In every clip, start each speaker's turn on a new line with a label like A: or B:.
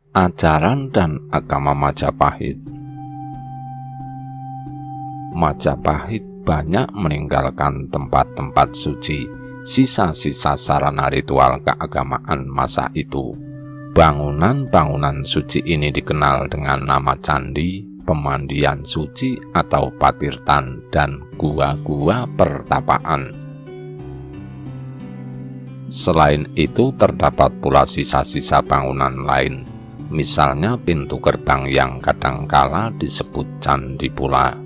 A: Ajaran dan agama Majapahit. Majapahit banyak meninggalkan tempat-tempat suci, sisa-sisa sarana ritual keagamaan masa itu. Bangunan-bangunan suci ini dikenal dengan nama candi, pemandian suci atau patirtan, dan gua-gua pertapaan. Selain itu terdapat pula sisa-sisa bangunan lain, misalnya pintu gerbang yang kadangkala disebut candi pula.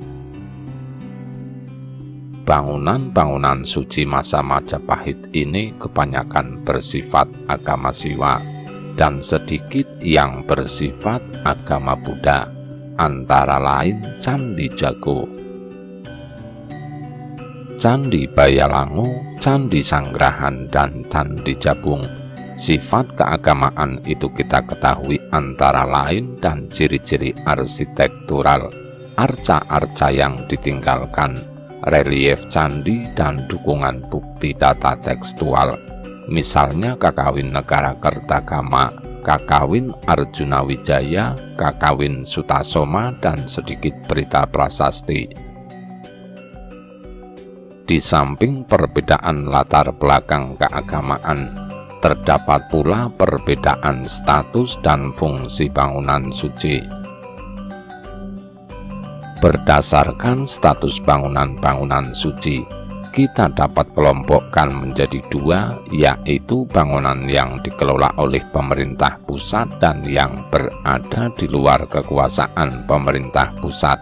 A: Bangunan-bangunan suci masa Majapahit ini kebanyakan bersifat agama Siwa dan sedikit yang bersifat agama Buddha, antara lain Candi Jago, Candi Bayalangu, Candi Sanggrahan, dan Candi Jabung. Sifat keagamaan itu kita ketahui antara lain dan ciri-ciri arsitektural, arca-arca yang ditinggalkan, relief candi, dan dukungan bukti data tekstual. Misalnya Kakawin Negara Kertagama, Kakawin Arjuna Wijaya, Kakawin Sutasoma, dan sedikit berita prasasti. Di samping perbedaan latar belakang keagamaan, terdapat pula perbedaan status dan fungsi bangunan suci. Berdasarkan status bangunan-bangunan suci, kita dapat kelompokkan menjadi dua, yaitu bangunan yang dikelola oleh pemerintah pusat dan yang berada di luar kekuasaan pemerintah pusat.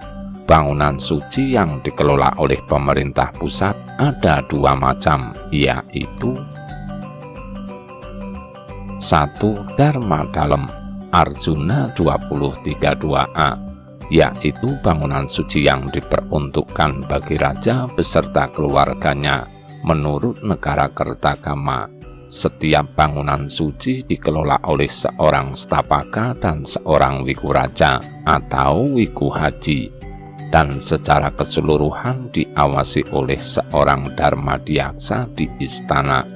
A: Bangunan suci yang dikelola oleh pemerintah pusat ada dua macam, yaitu 1. Dharma Dalem Arjuna 2032a, yaitu bangunan suci yang diperuntukkan bagi raja beserta keluarganya. Menurut Negara Kertagama, setiap bangunan suci dikelola oleh seorang stapaka dan seorang wikuraja atau wiku haji, dan secara keseluruhan diawasi oleh seorang dharmadiaksa di istana.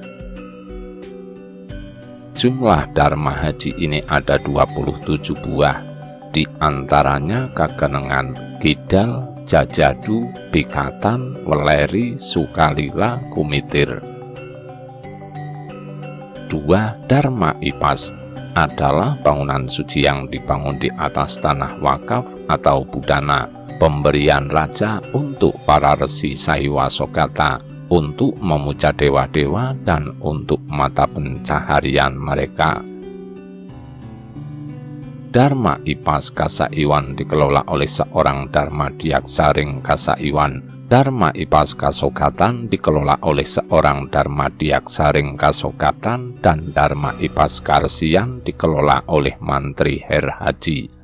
A: Jumlah dharma haji ini ada 27 buah, di antaranya Kagenengan, Kidal, Jajadu, Bikatan, Weleri, Sukalila, Kumitir. 2. Dharma Ipas adalah bangunan suci yang dibangun di atas tanah wakaf atau budana, pemberian raja untuk para resi Saiwa Sogata, untuk memuja dewa-dewa dan untuk mata pencaharian mereka. Dharma Ipas Kasaiwan dikelola oleh seorang Dharmadiaksa ring Kasaiwan. Dharma Ipas Kasogatan dikelola oleh seorang Dharmadiaksa ring Kasogatan, dan Dharma Ipas Karsian dikelola oleh Mantri Her Haji.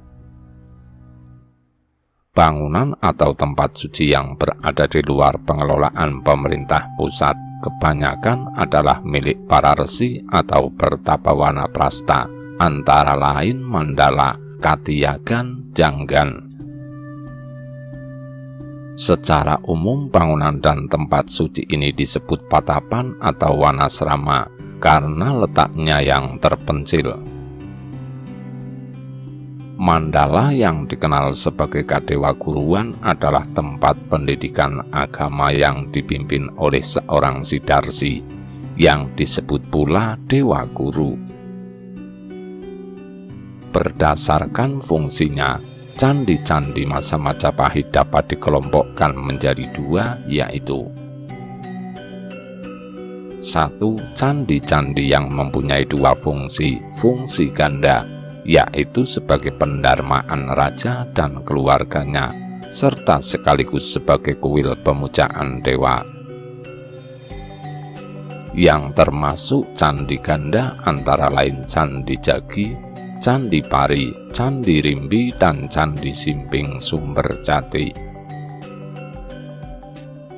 A: Bangunan atau tempat suci yang berada di luar pengelolaan pemerintah pusat kebanyakan adalah milik para resi atau pertapawana prasta, antara lain Mandala, Katiyagan, Janggan. Secara umum bangunan dan tempat suci ini disebut patapan atau wanasrama karena letaknya yang terpencil. Mandala yang dikenal sebagai Kadewa Guruan adalah tempat pendidikan agama yang dipimpin oleh seorang Sidarsi, yang disebut pula Dewa Guru. Berdasarkan fungsinya, candi-candi masa Majapahit dapat dikelompokkan menjadi dua, yaitu 1. Candi-candi yang mempunyai dua fungsi, fungsi ganda, yaitu sebagai pendarmaan raja dan keluarganya, serta sekaligus sebagai kuil pemujaan dewa. Yang termasuk candi ganda antara lain Candi Jagi, Candi Pari, Candi Rimbi, dan Candi Simping Sumber Jati.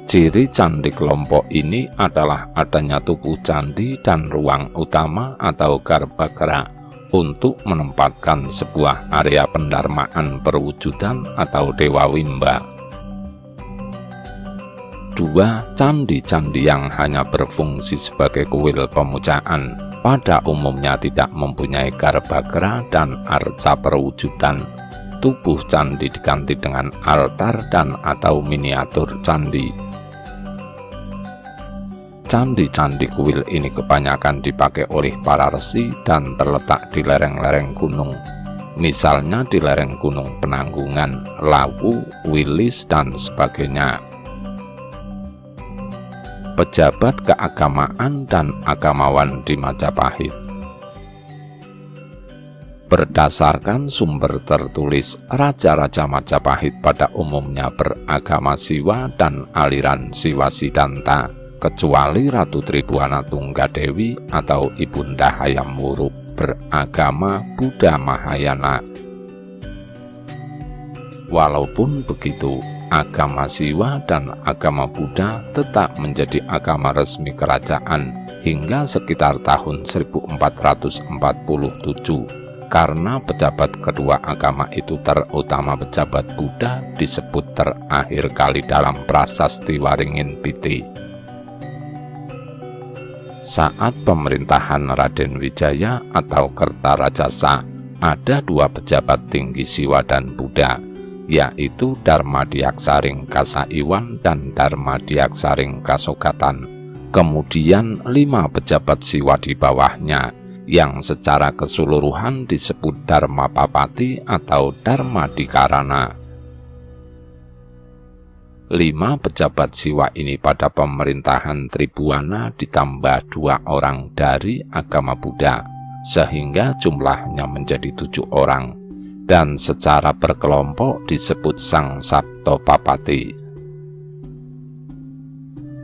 A: Ciri candi kelompok ini adalah adanya tubuh candi dan ruang utama atau garbagara untuk menempatkan sebuah area pendarmaan perwujudan atau Dewa Wimba. 2. Candi-candi yang hanya berfungsi sebagai kuil pemujaan pada umumnya tidak mempunyai garbagara dan arca perwujudan. Tubuh candi diganti dengan altar dan atau miniatur candi. Candi-candi kuil ini kebanyakan dipakai oleh para resi dan terletak di lereng-lereng gunung. Misalnya di lereng Gunung Penanggungan, Lawu, Wilis, dan sebagainya. Pejabat keagamaan dan agamawan di Majapahit. Berdasarkan sumber tertulis, raja-raja Majapahit pada umumnya beragama Siwa dan aliran Siwa Sidanta, kecuali Ratu Tribuana Tunggadewi atau Ibunda Hayam Wuruk beragama Buddha Mahayana. Walaupun begitu, agama Siwa dan agama Buddha tetap menjadi agama resmi kerajaan hingga sekitar tahun 1447, karena pejabat kedua agama itu, terutama pejabat Buddha, disebut terakhir kali dalam prasasti Waringin Piti. Saat pemerintahan Raden Wijaya atau Kertarajasa, ada dua pejabat tinggi Siwa dan Buddha, yaitu Darmadiaksaring Kasaiwan dan Darmadiaksaring Kasogatan. Kemudian 5 pejabat Siwa di bawahnya, yang secara keseluruhan disebut Dharmapapati atau Darmadikarana. 5 pejabat Siwa ini pada pemerintahan Tribuana ditambah 2 orang dari agama Buddha, sehingga jumlahnya menjadi 7 orang, dan secara berkelompok disebut Sang Sabtopapati.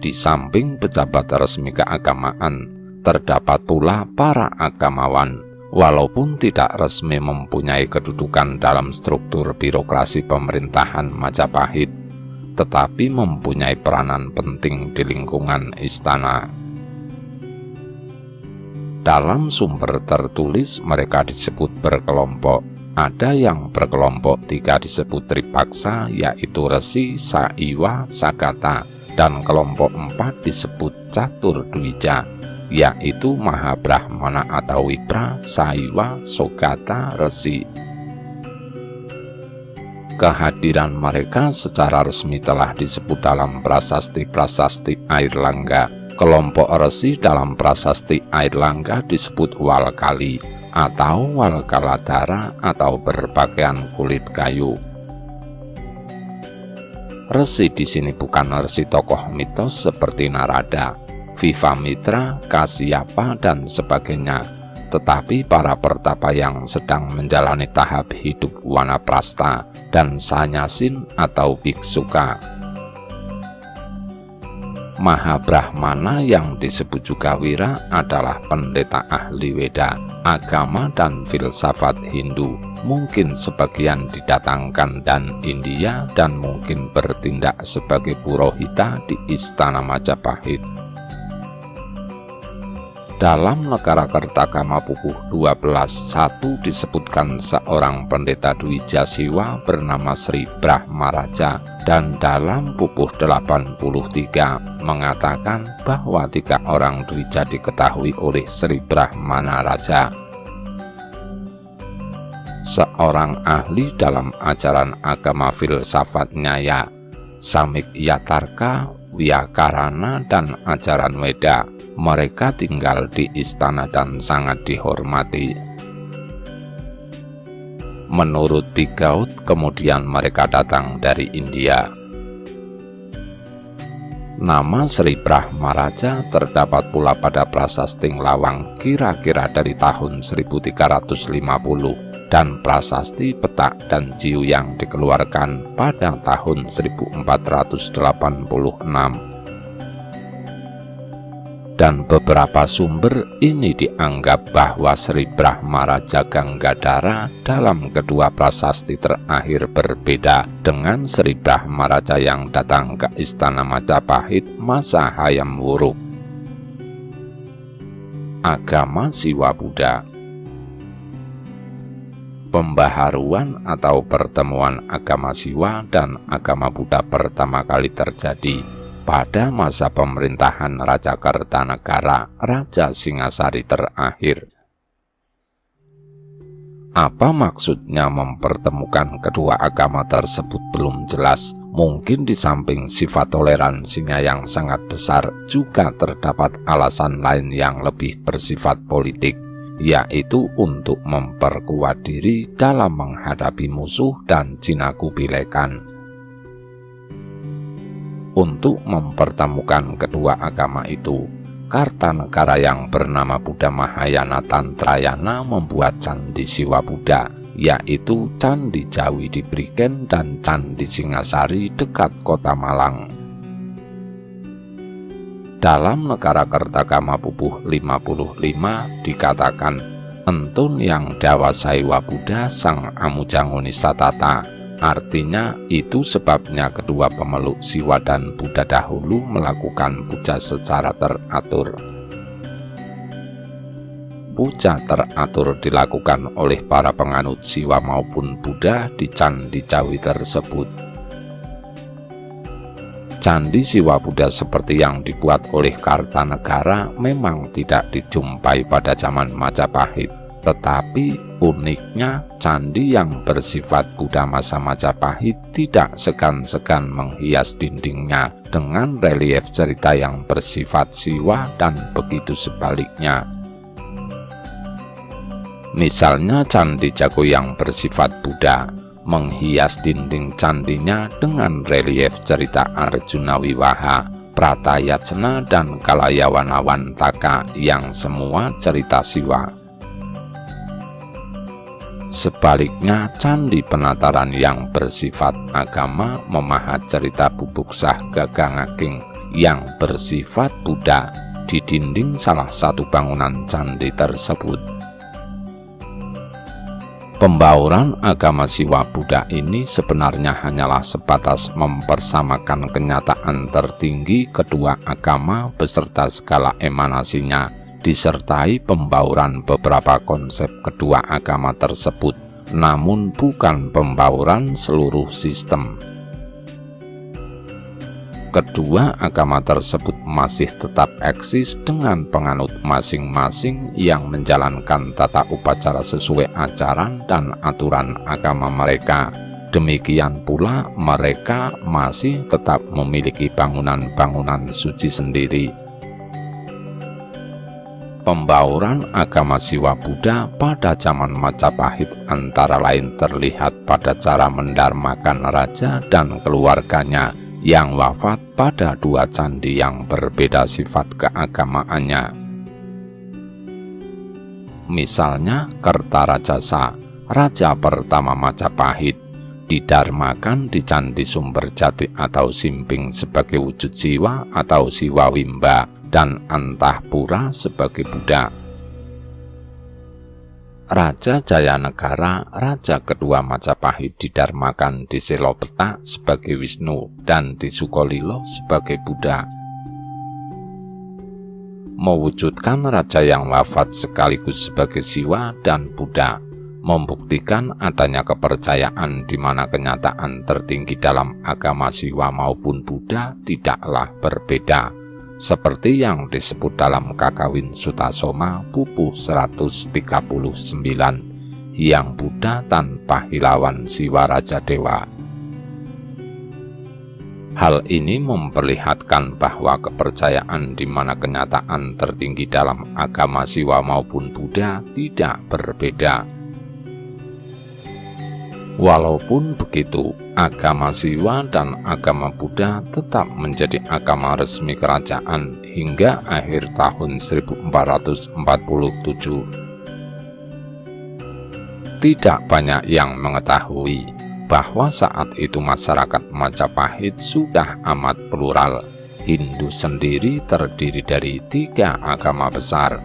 A: Di samping pejabat resmi keagamaan, terdapat pula para agamawan, walaupun tidak resmi mempunyai kedudukan dalam struktur birokrasi pemerintahan Majapahit, tetapi mempunyai peranan penting di lingkungan istana. Dalam sumber tertulis mereka disebut berkelompok. Ada yang berkelompok 3 disebut Tripaksa, yaitu Resi, Saiwa, Sagata, dan kelompok 4 disebut Catur Dwija, yaitu Mahabrahmana atau Wipra, Saiwa, Sogata, Resi. Kehadiran mereka secara resmi telah disebut dalam prasasti-prasasti Airlangga. Kelompok resi dalam prasasti Airlangga disebut Walkali atau Walkaladara atau berpakaian kulit kayu. Resi di sini bukan resi tokoh mitos seperti Narada, Vivamitra, Kasyapa, dan sebagainya, tetapi para pertapa yang sedang menjalani tahap hidup wanaprasta dan sanyasin atau biksuka. Mahabrahmana yang disebut juga Wira adalah pendeta ahli Weda, agama dan filsafat Hindu. Mungkin sebagian didatangkan dan India dan mungkin bertindak sebagai purohita di Istana Majapahit. Dalam Negara Kertagama Pupuh 12.1 disebutkan seorang pendeta Dwija Siwa bernama Sri Brahmaraja, dan dalam Pupuh 83 mengatakan bahwa 3 orang Dwija diketahui oleh Sri Brahmana Raja. Seorang ahli dalam ajaran agama filsafat Nyaya, Samik Yatarka, Wyakarana, dan ajaran Weda. Mereka tinggal di istana dan sangat dihormati. Menurut Bigaut, kemudian mereka datang dari India. Nama Sri Brahmaraja terdapat pula pada prasasti Lawang kira-kira dari tahun 1350 dan prasasti Petak dan Jiu yang dikeluarkan pada tahun 1486. Dan beberapa sumber ini dianggap bahwa Sri Brahmaraja Ganggadara dalam kedua prasasti terakhir berbeda dengan Sri Brahmaraja yang datang ke Istana Majapahit masa Hayam Wuruk. Agama Siwa Buddha. Pembaharuan atau pertemuan agama Siwa dan agama Buddha pertama kali terjadi pada masa pemerintahan Raja Kertanegara, Raja Singasari terakhir. Apa maksudnya mempertemukan kedua agama tersebut belum jelas. Mungkin di samping sifat toleransinya yang sangat besar, juga terdapat alasan lain yang lebih bersifat politik, yaitu untuk memperkuat diri dalam menghadapi musuh dan Cina Kubilekan. Untuk mempertemukan kedua agama itu, Kartanegara yang bernama Buddha Mahayana Tantrayana membuat Candi Siwa Buddha, yaitu Candi Jawi di Brigen dan Candi Singasari dekat kota Malang. Dalam Negara Kertagama Pupuh 55 dikatakan, Entun yang Dawasaiwa Buddha Sang Amujanggonista Tata. Artinya itu sebabnya kedua pemeluk Siwa dan Buddha dahulu melakukan puja secara teratur. Puja teratur dilakukan oleh para penganut Siwa maupun Buddha di Candi Jawi tersebut. Candi Siwa Buddha seperti yang dibuat oleh Kartanegara memang tidak dijumpai pada zaman Majapahit. Tetapi uniknya, candi yang bersifat Buddha masa Majapahit tidak segan-segan menghias dindingnya dengan relief cerita yang bersifat Siwa dan begitu sebaliknya. Misalnya Candi Jago yang bersifat Buddha menghias dinding candinya dengan relief cerita Arjuna Wiwaha, Pratayacana dan Kalayawanawan-taka yang semua cerita Siwa. Sebaliknya, Candi Penataran yang bersifat agama memahat cerita Bubuksah Gagangaging yang bersifat Buddha di dinding salah satu bangunan candi tersebut. Pembauran agama Siwa Buddha ini sebenarnya hanyalah sebatas mempersamakan kenyataan tertinggi kedua agama beserta segala emanasinya, disertai pembauran beberapa konsep kedua agama tersebut, namun bukan pembauran seluruh sistem. Kedua agama tersebut masih tetap eksis dengan penganut masing-masing yang menjalankan tata upacara sesuai ajaran dan aturan agama mereka. Demikian pula mereka masih tetap memiliki bangunan-bangunan suci sendiri. Pembauran agama Siwa Buddha pada zaman Majapahit antara lain terlihat pada cara mendarmakan raja dan keluarganya yang wafat pada dua candi yang berbeda sifat keagamaannya. Misalnya Kertarajasa, raja pertama Majapahit, didarmakan di Candi Sumberjati atau Simping sebagai wujud Siwa atau Siwa Wimba, dan Antahpura sebagai Buddha. Raja Jayanegara, raja kedua Majapahit, didarmakan di Selopeta sebagai Wisnu dan di Sukolilo sebagai Buddha. Mewujudkan raja yang wafat sekaligus sebagai Siwa dan Buddha, membuktikan adanya kepercayaan di mana kenyataan tertinggi dalam agama Siwa maupun Buddha tidaklah berbeda, seperti yang disebut dalam Kakawin Sutasoma Pupuh 139, yang Buddha tanpa hilauan Siwa Raja Dewa. Hal ini memperlihatkan bahwa kepercayaan di mana kenyataan tertinggi dalam agama Siwa maupun Buddha tidak berbeda. Walaupun begitu, agama Siwa dan agama Buddha tetap menjadi agama resmi kerajaan hingga akhir tahun 1447. Tidak banyak yang mengetahui bahwa saat itu masyarakat Majapahit sudah amat plural. Hindu sendiri terdiri dari 3 agama besar: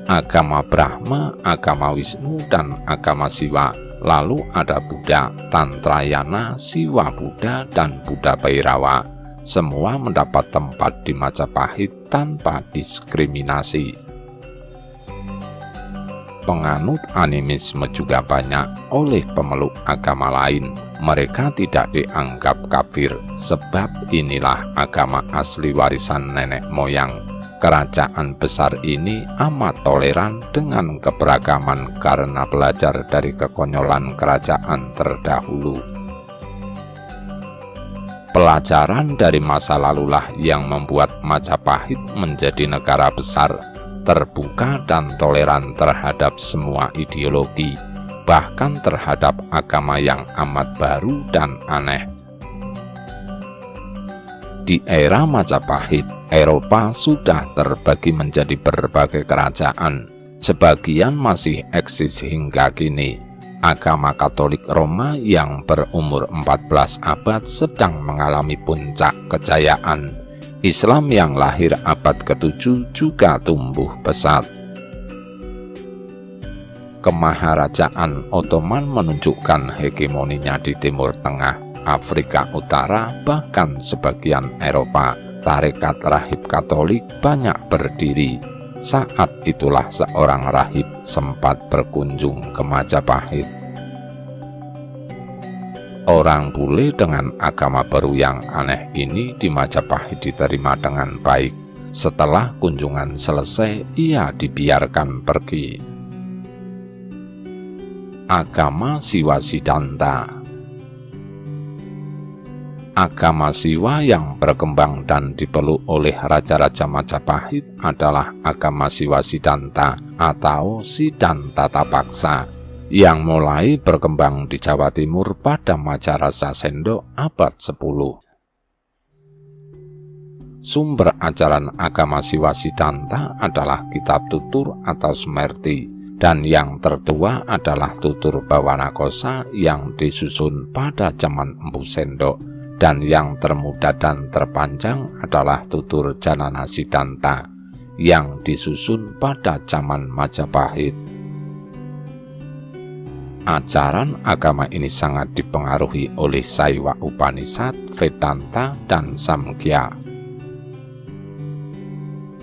A: agama Brahma, agama Wisnu, dan agama Siwa. Lalu ada Buddha, Tantrayana, Siwa Buddha, dan Buddha Bhairawa. Semua mendapat tempat di Majapahit tanpa diskriminasi. Penganut animisme juga banyak oleh pemeluk agama lain. Mereka tidak dianggap kafir, sebab inilah agama asli warisan nenek moyang. Kerajaan besar ini amat toleran dengan keberagaman karena belajar dari kekonyolan kerajaan terdahulu. Pelajaran dari masa lalulah yang membuat Majapahit menjadi negara besar, terbuka dan toleran terhadap semua ideologi, bahkan terhadap agama yang amat baru dan aneh. Di era Majapahit, Eropa sudah terbagi menjadi berbagai kerajaan. Sebagian masih eksis hingga kini. Agama Katolik Roma yang berumur 14 abad sedang mengalami puncak kejayaan. Islam yang lahir abad ke-7 juga tumbuh pesat. Kemaharajaan Ottoman menunjukkan hegemoninya di Timur Tengah, Afrika Utara, bahkan sebagian Eropa. Tarekat rahib Katolik banyak berdiri. Saat itulah seorang rahib sempat berkunjung ke Majapahit. Orang bule dengan agama baru yang aneh ini di Majapahit diterima dengan baik. Setelah kunjungan selesai, ia dibiarkan pergi. Agama Siwa Siddhanta. Agama Siwa yang berkembang dan dipeluk oleh Raja-Raja Majapahit adalah agama Siwa Siddhanta atau Siddhanta Tapaksa, yang mulai berkembang di Jawa Timur pada Majarasa Sendok abad 10. Sumber ajaran agama Siwa Siddhanta adalah Kitab Tutur atau Smerti, dan yang tertua adalah Tutur Bawanakosa yang disusun pada zaman Empu Sendok, dan yang termuda dan terpanjang adalah Tutur Janana Siddhanta yang disusun pada zaman Majapahit. Ajaran agama ini sangat dipengaruhi oleh Saiwa Upanishad, Vedanta, dan Samkhya.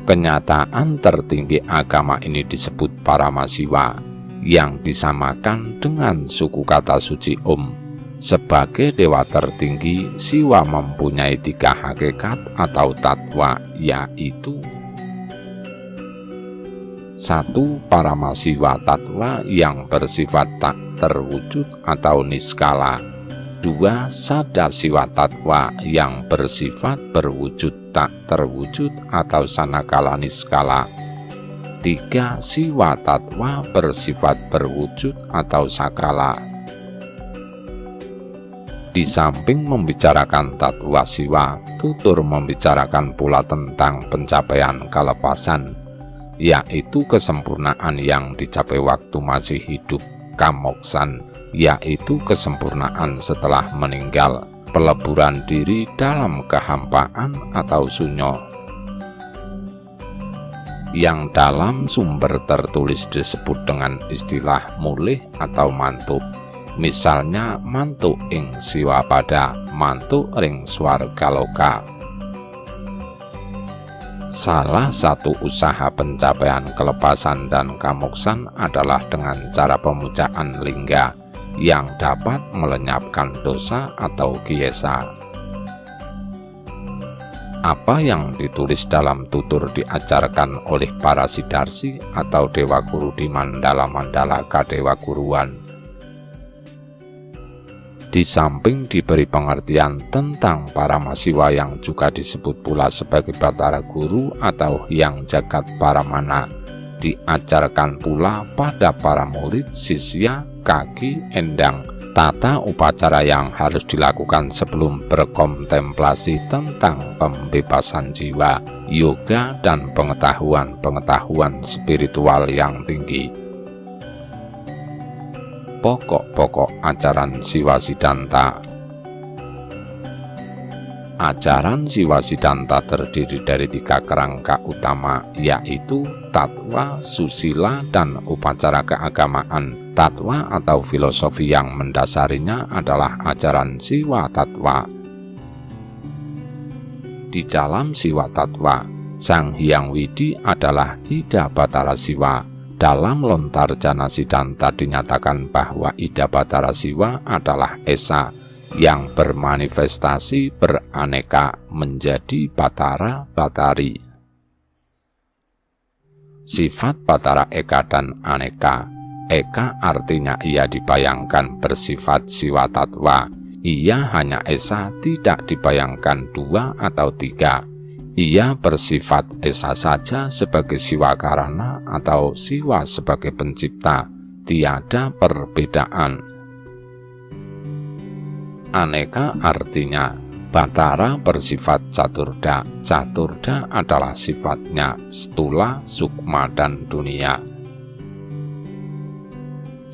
A: Kenyataan tertinggi agama ini disebut Paramasiwa, yang disamakan dengan suku kata suci Om. Sebagai dewa tertinggi, Siwa mempunyai 3 hakikat atau tatwa, yaitu 1. Paramasiwa Tatwa yang bersifat tak terwujud atau niskala. 2. Sadasiwa Tatwa yang bersifat berwujud tak terwujud atau sanakala niskala. 3. Siwa Tatwa bersifat berwujud atau sakala. Di samping membicarakan tatwa Siwa, tutur membicarakan pula tentang pencapaian kelepasan, yaitu kesempurnaan yang dicapai waktu masih hidup, kamoksan, yaitu kesempurnaan setelah meninggal, peleburan diri dalam kehampaan atau sunyo, yang dalam sumber tertulis disebut dengan istilah mulih atau mantuk. Misalnya mantuk ing Siwapada, mantuk ring Swargaloka. Salah satu usaha pencapaian kelepasan dan kamoksan adalah dengan cara pemujaan lingga yang dapat melenyapkan dosa atau kiesa. Apa yang ditulis dalam tutur diajarkan oleh para sidarsi atau dewa guru di mandala-mandala kadewa guruan. Di samping diberi pengertian tentang Paramasiwa yang juga disebut pula sebagai Batara Guru atau Hyang Jagat Paramana, diajarkan pula pada para murid, sisya, kaki, endang, tata upacara yang harus dilakukan sebelum berkontemplasi tentang pembebasan jiwa, yoga, dan pengetahuan-pengetahuan spiritual yang tinggi. Pokok-pokok ajaran Siwa Siddhanta. Ajaran Siwa Siddhanta terdiri dari 3 kerangka utama, yaitu tatwa, susila, dan upacara keagamaan. Tatwa atau filosofi yang mendasarinya adalah ajaran Siwa Tatwa. Di dalam Siwa Tatwa, Sang Hyang Widi adalah Ida Batara Siwa, Dalam Lontar Jana Siddhanta dinyatakan bahwa Ida Batara Siwa adalah esa yang bermanifestasi beraneka menjadi Batara Batari. Sifat Batara eka dan aneka. Eka artinya ia dibayangkan bersifat siwa tatwa. Ia hanya esa, tidak dibayangkan dua atau tiga. Ia bersifat esa saja sebagai siwa karana atau siwa sebagai pencipta, tiada perbedaan. Aneka artinya Batara bersifat caturda. Caturda adalah sifatnya stula, sukma, dan dunia.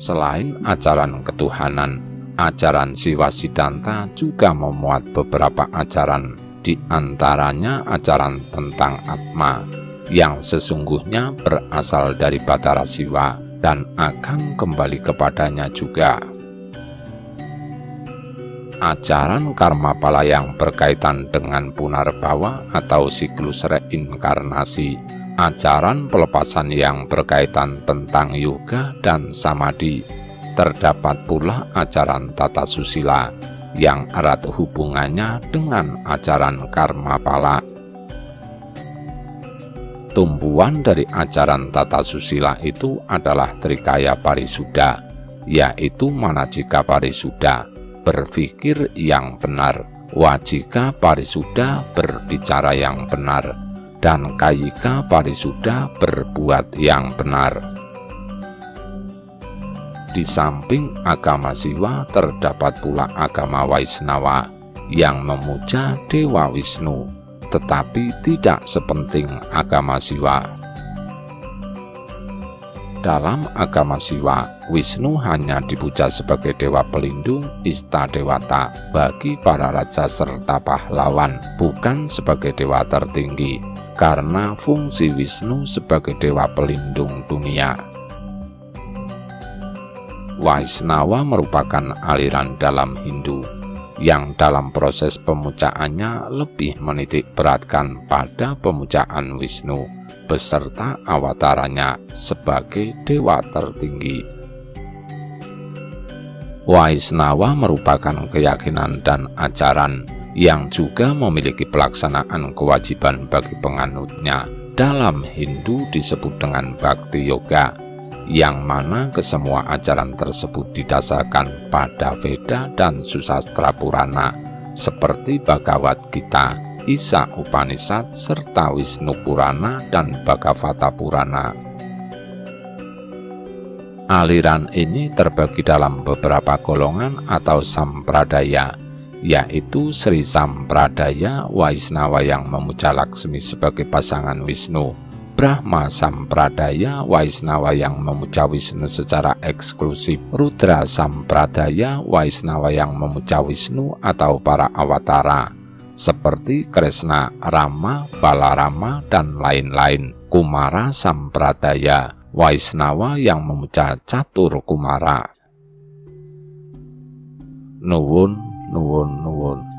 A: Selain ajaran ketuhanan, ajaran Siwa Siddhanta juga memuat beberapa ajaran, di antaranya ajaran tentang Atma, yang sesungguhnya berasal dari Batara Siwa dan akan kembali kepadanya juga. Ajaran karma pala yang berkaitan dengan punarbawa atau siklus reinkarnasi, ajaran pelepasan yang berkaitan tentang yoga dan samadhi, terdapat pula ajaran tata susila yang erat hubungannya dengan ajaran karma pala. Tumbuhan dari ajaran tata susila itu adalah Trikaya Parisuddha, yaitu Manajika Parisuddha, berpikir yang benar, Wajika Parisuddha, berbicara yang benar, dan Kayika Parisuddha, berbuat yang benar. Di samping agama Siwa terdapat pula agama Waisnawa yang memuja Dewa Wisnu, tetapi tidak sepenting agama Siwa. Dalam agama Siwa, Wisnu hanya dipuja sebagai dewa pelindung ista dewata bagi para raja serta pahlawan, bukan sebagai dewa tertinggi, karena fungsi Wisnu sebagai dewa pelindung dunia. Waisnawa merupakan aliran dalam Hindu yang dalam proses pemujaannya lebih menitik beratkan pada pemujaan Wisnu beserta awataranya sebagai dewa tertinggi. Waisnawa merupakan keyakinan dan ajaran yang juga memiliki pelaksanaan kewajiban bagi penganutnya. Dalam Hindu disebut dengan Bhakti Yoga, yang mana kesemua ajaran tersebut didasarkan pada Veda dan Susastra Purana seperti Bhagavad Gita, Isa Upanishad, serta Wisnu Purana dan Bhagavata Purana. Aliran ini terbagi dalam beberapa golongan atau sampradaya, yaitu Sri Sampradaya Waisnawa yang memuja Laksmi sebagai pasangan Wisnu, Brahma Sampradaya Waisnawa yang memuja Wisnu secara eksklusif, Rudra Sampradaya Waisnawa yang memuja Wisnu atau para awatara seperti Kresna, Rama, Balarama, dan lain-lain, Kumara Sampradaya Waisnawa yang memuja Catur Kumara. Nuwun, nuwun, nuwun.